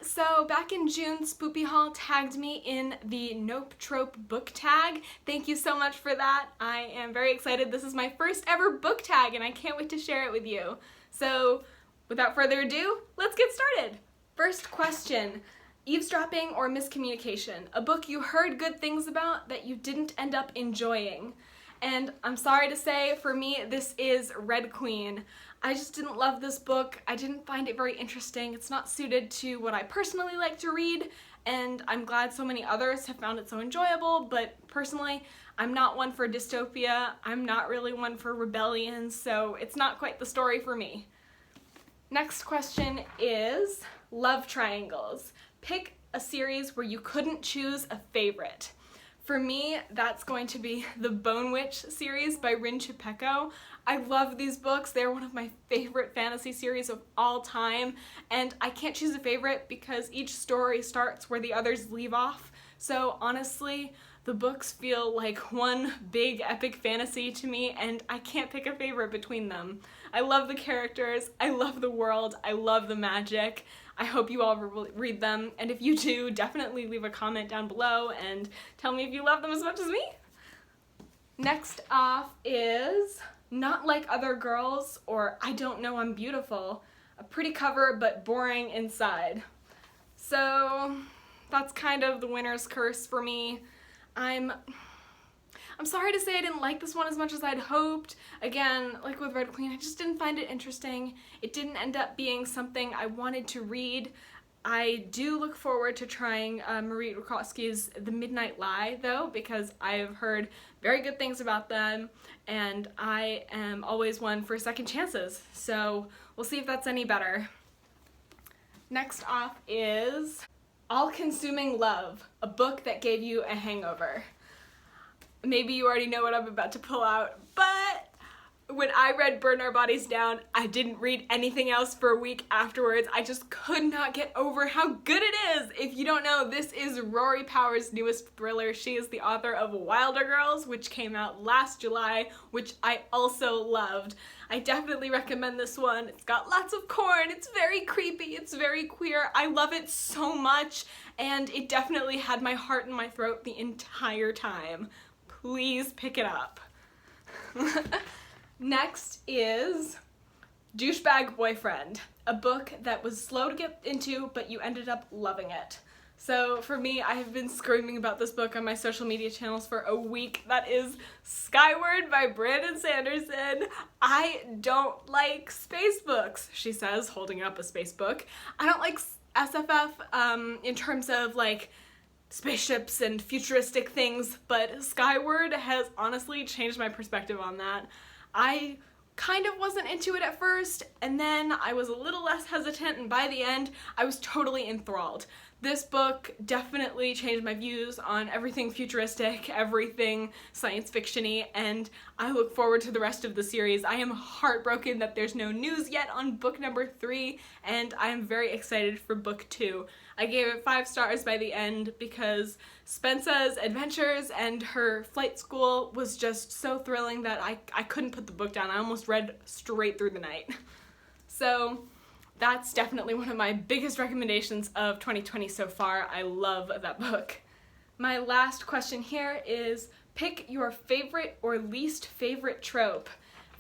So back in June, Spoopy Hall tagged me in the Nope Trope Book Tag. Thank you so much for that. I am very excited. This is my first ever book tag and I can't wait to share it with you. So without further ado, let's get started. First question, eavesdropping or miscommunication? A book you heard good things about that you didn't end up enjoying. And I'm sorry to say, for me, this is Red Queen. I just didn't love this book. I didn't find it very interesting. It's not suited to what I personally like to read, and I'm glad so many others have found it so enjoyable, but personally, I'm not one for dystopia. I'm not really one for rebellion, so it's not quite the story for me. Next question is love triangles. Pick a series where you couldn't choose a favorite. For me, that's going to be the Bone Witch series by Rin Chupeco. I love these books. They're one of my favorite fantasy series of all time, and I can't choose a favorite because each story starts where the others leave off. So honestly, the books feel like one big epic fantasy to me, and I can't pick a favorite between them. I love the characters, I love the world, I love the magic. I hope you all read them, and if you do, definitely leave a comment down below and tell me if you love them as much as me. Next off is Not Like Other Girls or I Don't Know I'm Beautiful. A pretty cover but boring inside. So that's kind of the winner's curse for me. I'm sorry to say I didn't like this one as much as I'd hoped. Again, like with Red Queen, I just didn't find it interesting. It didn't end up being something I wanted to read. I do look forward to trying Marie Rakowski's The Midnight Lie, though, because I've heard very good things about them, and I am always one for second chances. So we'll see if that's any better. Next off is All-Consuming Love, a book that gave you a hangover. Maybe you already know what I'm about to pull out, but when I read Burn Our Bodies Down, I didn't read anything else for a week afterwards. I just could not get over how good it is. If you don't know, this is Rory Power's newest thriller. She is the author of Wilder Girls, which came out last July, which I also loved. I definitely recommend this one. It's got lots of corn, it's very creepy, it's very queer. I love it so much, and it definitely had my heart in my throat the entire time. Please pick it up. Next is Douchebag Boyfriend, a book that was slow to get into, but you ended up loving it. So for me, I have been screaming about this book on my social media channels for a week. That is Skyward by Brandon Sanderson. I don't like space books, she says, holding up a space book. I don't like SFF in terms of like spaceships and futuristic things, but Skyward has honestly changed my perspective on that. I kind of wasn't into it at first, and then I was a little less hesitant, and by the end, I was totally enthralled. This book definitely changed my views on everything futuristic, everything science fiction-y, and I look forward to the rest of the series. I am heartbroken that there's no news yet on book number 3, and I am very excited for book 2. I gave it 5 stars by the end because Spence's adventures and her flight school was just so thrilling that I couldn't put the book down. I almost read straight through the night. So that's definitely one of my biggest recommendations of 2020 so far. I love that book. My last question here is pick your favorite or least favorite trope.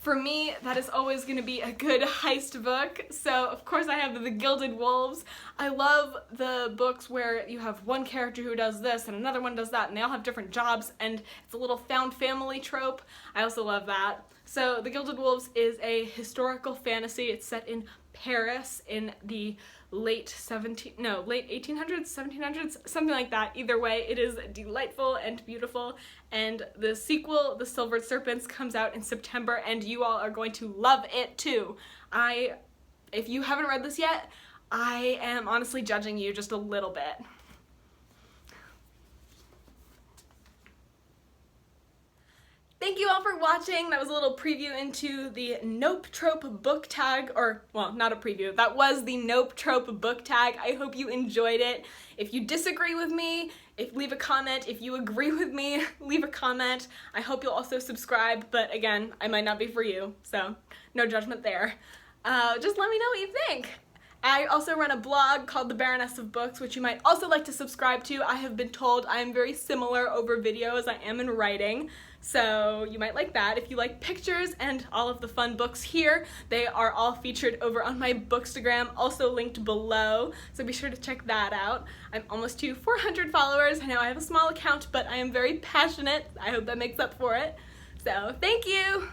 For me, that is always going to be a good heist book, so of course I have The Gilded Wolves. I love the books where you have one character who does this and another one does that, and they all have different jobs, and it's a little found family trope. I also love that. So The Gilded Wolves is a historical fantasy. It's set in Paris in the late 1800s, 1700s, something like that. Either way, it is delightful and beautiful, and the sequel, The Silver Serpents, comes out in September, and you all are going to love it too. If you haven't read this yet, I am honestly judging you just a little bit. Thank you all for watching. That was a little preview into the Nope Trope Book Tag, or, well, not a preview. That was the Nope Trope Book Tag. I hope you enjoyed it. If you disagree with me, leave a comment. If you agree with me, leave a comment. I hope you'll also subscribe, but again, I might not be for you, so no judgment there. Just let me know what you think. I also run a blog called The Baroness of Books, which you might also like to subscribe to. I have been told I am very similar over video as I am in writing, so you might like that. If you like pictures and all of the fun books here, they are all featured over on my Bookstagram, also linked below, so be sure to check that out. I'm almost to 400 followers. I know I have a small account, but I am very passionate. I hope that makes up for it. So, thank you!